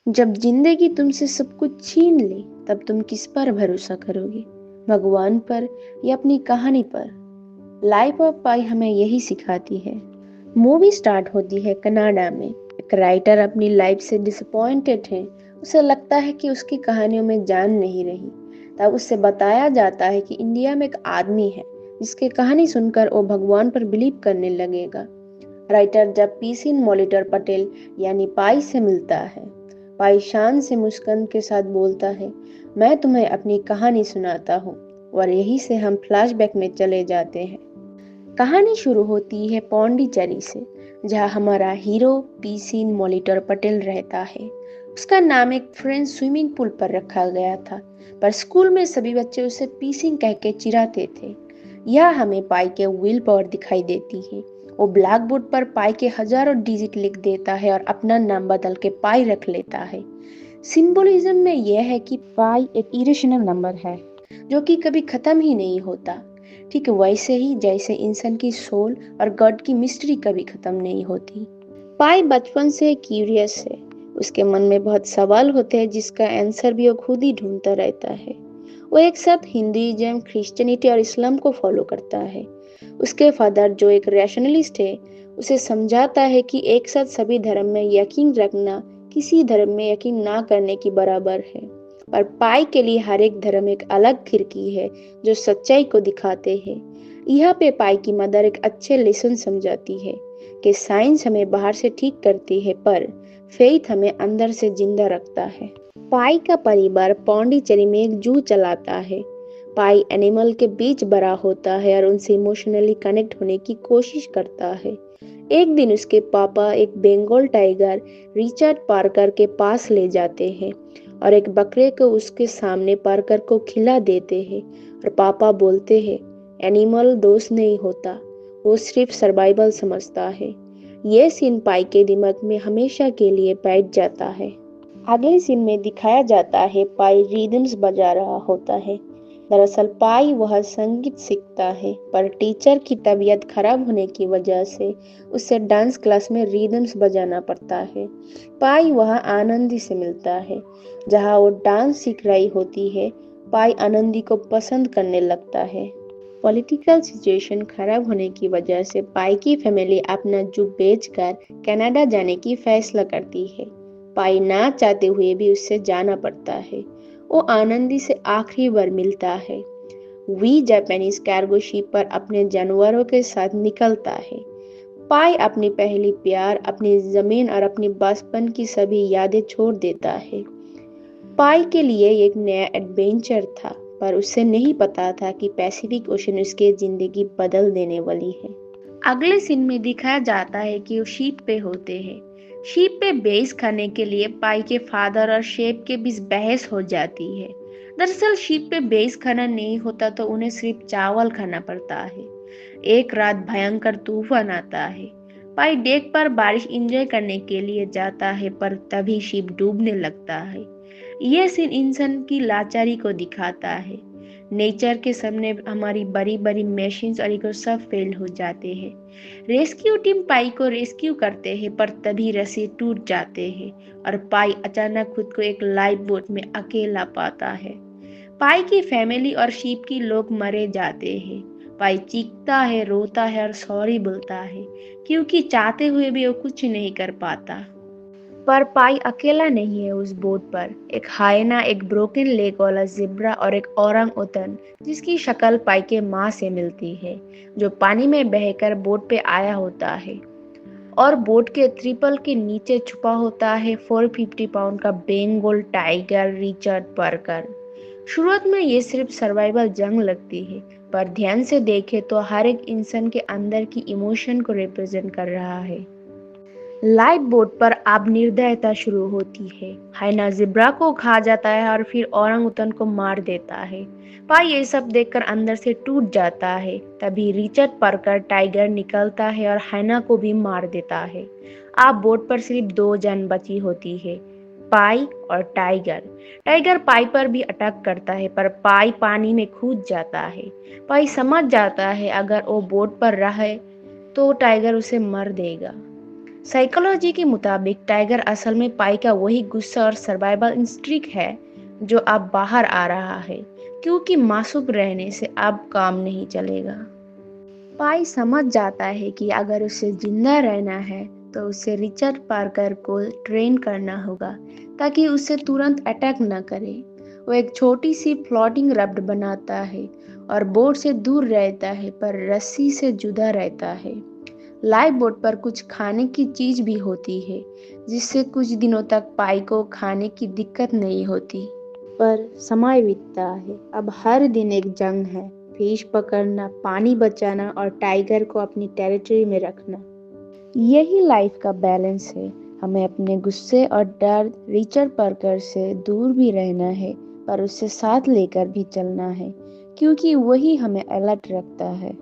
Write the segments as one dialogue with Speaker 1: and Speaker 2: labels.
Speaker 1: जब जिंदगी तुमसे सब कुछ छीन ले, तब तुम किस पर भरोसा करोगे? भगवान पर या अपनी कहानी पर? लाइफ ऑफ पाई हमें यही सिखाती है। मूवी स्टार्ट होती है कनाडा में। एक राइटर अपनी लाइफ से डिसअपॉइंटेड है। उसे लगता है कि उसकी कहानियों में जान नहीं रही। तब उससे बताया जाता है कि इंडिया में एक आदमी है जिसकी कहानी सुनकर वो भगवान पर बिलीव करने लगेगा। राइटर जब पीसिन मॉलिटर पटेल यानी पाई से मिलता है, पाई शान से मुस्कान के साथ बोलता है, मैं तुम्हें अपनी कहानी सुनाता हूँ। और यही से हम फ्लैशबैक में चले जाते हैं। कहानी शुरू होती है पौंडीचेरी से, जहाँ हमारा हीरो पीसिन मॉलिटर पटेल रहता है। उसका नाम एक फ्रेंच स्विमिंग पूल पर रखा गया था, पर स्कूल में सभी बच्चे उसे पीसिंग कह के चिढ़ाते थे। यह हमें पाई के विल पावर दिखाई देती है। वो ब्लैक बोर्ड पर पाई के हजारों डिजिट लिख देता है और अपना नाम बदल के पाई रख लेता है। सिंबोलिज्म में यह है कि पाई एक इरेशनल नंबर है जो कि कभी खत्म ही नहीं होता। ठीक वैसे ही जैसे इंसान की सोल और गॉड की मिस्ट्री कभी खत्म नहीं होती। पाई बचपन से क्यूरियस है। उसके मन में बहुत सवाल होते हैं जिसका आंसर भी वो खुद ही ढूंढता रहता है। वो एक साथ हिंदुइज्म, क्रिश्चियनिटी और इस्लाम को फॉलो करता है। उसके फादर जो एक रैशनलिस्ट है, उसे समझाता है कि एक साथ सभी धर्म में यकीन रखना किसी धर्म में यकीन ना करने की बराबर है। पर पाई के लिए हर एक धर्म एक अलग खिड़की है जो सच्चाई को दिखाते हैं। यहाँ पे पाई की मदर एक अच्छे लेसन समझाती है कि साइंस हमें बाहर से ठीक करती है, पर फेथ हमें अंदर से जिंदा रखता है। पाई का परिवार पौंडीचेरी में एक जू चलाता है। पाई एनिमल के बीच बड़ा होता है और उनसे इमोशनली कनेक्ट होने की कोशिश करता है। एक दिन उसके पापा एक बंगाल टाइगर रिचर्ड पार्कर के पास ले जाते हैं और एक बकरे को उसके सामने पार्कर को खिला देते हैं। और पापा बोलते हैं, एनिमल दोस्त नहीं होता, वो सिर्फ सर्वाइवल समझता है। ये सीन पाई के दिमाग में हमेशा के लिए बैठ जाता है। अगले सीन में दिखाया जाता है पाई रिदम्स बजा रहा होता है। दरअसल पाई वह संगीत सीखता है, पर टीचर की तबीयत खराब होने की वजह से उसे डांस क्लास में रिदम्स बजाना पड़ता है। पाई वह आनंदी से मिलता है। जहाँ वो डांस सीख रही होती है, पाई आनंदी को पसंद करने लगता है। पॉलिटिकल सिचुएशन खराब होने की वजह से पाई की फैमिली अपना जू बेचकर कनाडा जाने की फैसला करती है। पाई ना चाहते हुए भी उससे जाना पड़ता है। वो आनंदी से आखिरी बार मिलता है। वी जापानीज कार्गो शिप पर अपने जानवरों के साथ निकलता है। पाई अपनी पहली प्यार, अपनी जमीन और अपनी बचपन की सभी यादें छोड़ देता है। पाई के लिए एक नया एडवेंचर था, पर उसे नहीं पता था कि पैसिफिक ओशन उसकी जिंदगी बदल देने वाली है। अगले सीन में दिखाया जाता है कि वो शीप पे होते हैं। शीप पे बेस खाने के लिए पाई के फादर और शेप के बीच बहस हो जाती है। दरअसल शीप पे बेस खाना नहीं होता तो उन्हें सिर्फ चावल खाना पड़ता है। एक रात भयंकर तूफान आता है। पाई डेक पर बारिश एंजॉय करने के लिए जाता है, पर तभी शिप डूबने लगता है। यह सीन इंसान की लाचारी को दिखाता है। नेचर के सामने हमारी बड़ी बड़ी मशीन्स और इको सब फेल हो जाते हैं। रेस्क्यू टीम पाई को रेस्क्यू करते हैं, पर तभी रस्सी टूट जाते हैं और पाई अचानक खुद को एक लाइफ बोट में अकेला पाता है। पाई की फैमिली और शीप की लोग मरे जाते हैं। पाई चीखता है, रोता है और सॉरी बोलता है, क्योंकि चाहते हुए भी वो कुछ नहीं कर पाता। पर पाई अकेला नहीं है उस बोट पर। एक हाइना, एक ब्रोकन लेग वाला जिब्रा और एक औरंग उतन जिसकी शक्ल पाई के माँ से मिलती है, जो पानी में बहकर बोट पे आया होता है। और बोट के ट्रिपल के नीचे छुपा होता है 450 पाउंड का बंगाल टाइगर रिचर्ड पार्कर। शुरुआत में ये सिर्फ सर्वाइवल जंग लगती है, पर ध्यान से देखे तो हर एक इंसान के अंदर की इमोशन को रिप्रेजेंट कर रहा है। लाइफ बोट पर अब निर्दयता शुरू होती है। हाइना जिब्रा को खा जाता है और फिर औरंगुतन को मार देता है। पाई ये सब देखकर अंदर से टूट जाता है। तभी रिचर्ड पार्कर टाइगर निकलता है और हाइना को भी मार देता है। अब बोट पर सिर्फ दो जान बची होती है, पाई और टाइगर। टाइगर पाई पर भी अटैक करता है, पर पाई पानी में कूद जाता है। पाई समझ जाता है अगर वो बोट पर रहे तो टाइगर उसे मर देगा। साइकोलॉजी के मुताबिक टाइगर असल में पाई का वही गुस्सा और सर्वाइवल इंस्टिंक्ट है जो अब बाहर आ रहा है, क्योंकि मासूम रहने से अब काम नहीं चलेगा। पाई समझ जाता है कि अगर उसे जिंदा रहना है तो उसे रिचर्ड पार्कर को ट्रेन करना होगा ताकि उसे तुरंत अटैक न करे। वो एक छोटी सी फ्लोटिंग रफ्ट बनाता है और बोट से दूर रहता है पर रस्सी से जुदा रहता है। लाइफ बोट पर कुछ खाने की चीज भी होती है जिससे कुछ दिनों तक पाई को खाने की दिक्कत नहीं होती। पर समय बीतता है, अब हर दिन एक जंग है, फिश पकड़ना, पानी बचाना और टाइगर को अपनी टेरिटरी में रखना। यही लाइफ का बैलेंस है। हमें अपने गुस्से और डर रिचर्ड पार्कर से दूर भी रहना है पर उससे साथ लेकर भी चलना है, क्योंकि वही हमें अलर्ट रखता है।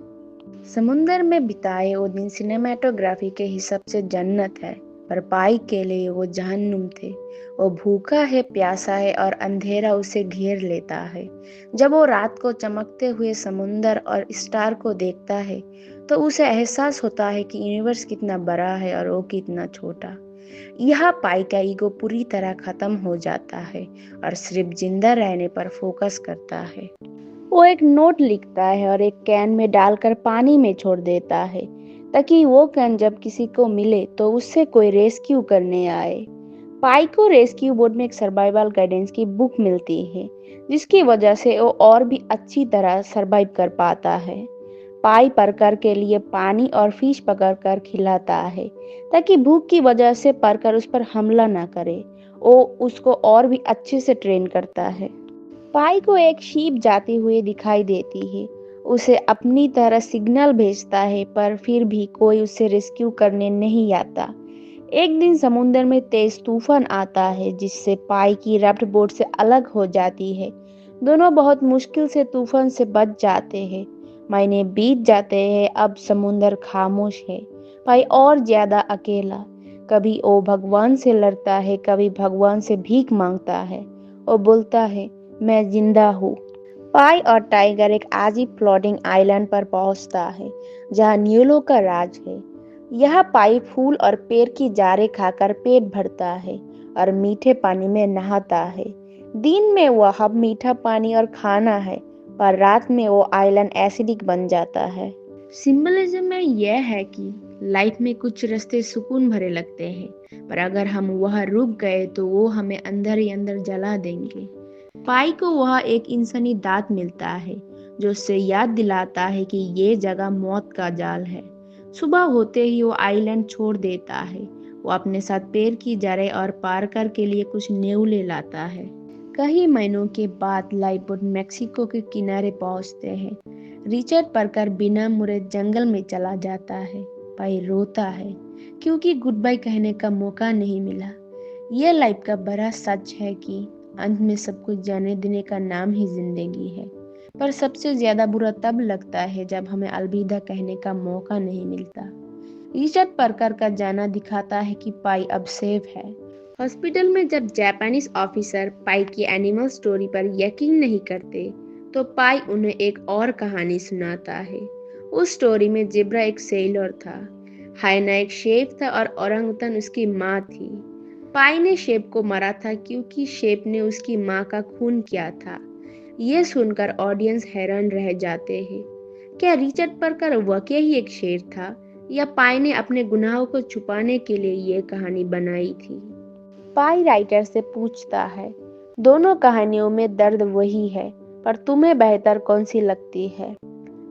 Speaker 1: समुंदर में बिताए वो दिन सिनेमाटोग्राफी के हिसाब से जन्नत है, पर पाई के लिए वो जहन्नुम थे। वो भूखा है, प्यासा है और अंधेरा उसे घेर लेता है। जब वो रात को चमकते हुए समुंदर और स्टार को देखता है तो उसे एहसास होता है कि यूनिवर्स कितना बड़ा है और वो कितना छोटा। यह पाई का ईगो पूरी तरह खत्म हो जाता है और सिर्फ जिंदा रहने पर फोकस करता है। वो एक नोट लिखता है और एक कैन में डालकर पानी में छोड़ देता है ताकि वो कैन जब किसी को मिले तो उससे कोई रेस्क्यू करने आए। पाई को रेस्क्यू बोट में एक सर्वाइवल गाइडेंस की बुक मिलती है जिसकी वजह से वो और भी अच्छी तरह सरवाइव कर पाता है। पाई परकर के लिए पानी और फिश पकड़कर खिलाता है ताकि भूख की वजह से परकर उस पर हमला ना करे। वो उसको और भी अच्छे से ट्रेन करता है। पाई को एक शीप जाती हुई दिखाई देती है। उसे अपनी तरह सिग्नल भेजता है पर फिर भी कोई उसे रेस्क्यू करने नहीं आता। एक दिन समुद्र में तेज तूफान आता है जिससे पाई की राफ्ट बोट से अलग हो जाती है। दोनों बहुत मुश्किल से तूफान से बच जाते हैं। महीने बीत जाते हैं, अब समुद्र खामोश है। पाई और ज्यादा अकेला। कभी वो भगवान से लड़ता है, कभी भगवान से भीख मांगता है। वो बोलता है, मैं जिंदा हूँ। पाई और टाइगर एक अजीब फ्लोटिंग आइलैंड पर पहुंचता है जहां न्यूलो का राज है। यह पाई फूल और पेड़ की जारे खाकर पेट भरता है और मीठे पानी में नहाता है। दिन में वह मीठा पानी और खाना है पर रात में वो आइलैंड एसिडिक बन जाता है। सिंबलिज्म में यह है कि लाइफ में कुछ रास्ते सुकून भरे लगते हैं पर अगर हम वहां रुक गए तो वो हमें अंदर ही अंदर जला देंगे। पाई को वह एक इंसानी दांत मिलता है जो उससे याद दिलाता है कि ये जगह मौत का जाल है। सुबह होते ही वो आइलैंड छोड़ देता है। वो अपने साथ पेड़ की जड़ें और पार्कर के लिए कुछ न्यूले लाता है। कई महीनों के बाद लाइफबोट मेक्सिको के किनारे पहुंचते हैं। रिचर्ड पार्कर बिना मुड़े जंगल में चला जाता है। पाई रोता है क्योंकि गुड बाय कहने का मौका नहीं मिला। यह लाइफ का बड़ा सच है कि अंत में सब कुछ जाने देने का नाम ही जिंदगी है। पर सबसे ज्यादा बुरा तब लगता है जब हमें अलविदा कहने का मौका नहीं मिलता। रिचर्ड पार्कर का जाना दिखाता है कि पाई अब सेफ है। हॉस्पिटल में जब जापानीज ऑफिसर पाई की एनिमल स्टोरी पर यकीन नहीं करते तो पाई उन्हें एक और कहानी सुनाता है। उस स्टोरी में जेब्रा एक सेलर था, हाइना एक शेफ था और ओरंगुटान उसकी माँ थी। पाई ने शेप को मारा था क्योंकि शेप ने उसकी माँ का खून किया था। ये सुनकर ऑडियंस हैरान रह जाते हैं। क्या रिचर्ड पार्कर वाकई ही एक शेर था या पाई ने अपने गुनाहों को छुपाने के लिए ये कहानी बनाई थी? पाई राइटर से पूछता है, दोनों कहानियों में दर्द वही है, पर तुम्हें बेहतर कौन सी लगती है?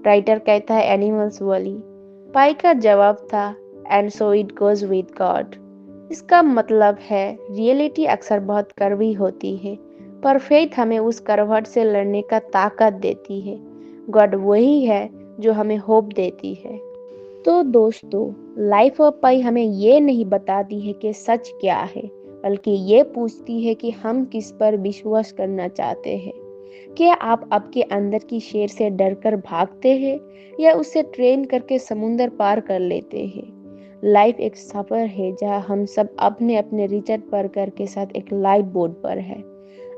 Speaker 1: राइटर कहता है, एनिमल्स वाली। पाई का जवाब था, and so it goes with God. इसका मतलब है रियलिटी अक्सर बहुत कड़वी होती है पर फेथ हमें उस करवट से लड़ने का ताकत देती है। गॉड वही है जो हमें होप देती है। तो दोस्तों, लाइफ ऑफ पाई हमें ये नहीं बताती है कि सच क्या है, बल्कि ये पूछती है कि हम किस पर विश्वास करना चाहते हैं। क्या आप आपके अंदर की शेर से डरकर भागते हैं या उसे ट्रेन करके समुंदर पार कर लेते हैं? लाइफ एक सफर है जहां हम सब अपने अपने रिचर्ड पार्कर के साथ एक लाइफ बोट पर है।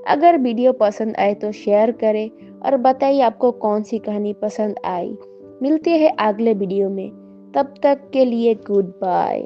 Speaker 1: अगर वीडियो पसंद आए तो शेयर करें और बताइए आपको कौन सी कहानी पसंद आई। मिलते हैं अगले वीडियो में, तब तक के लिए गुड बाय।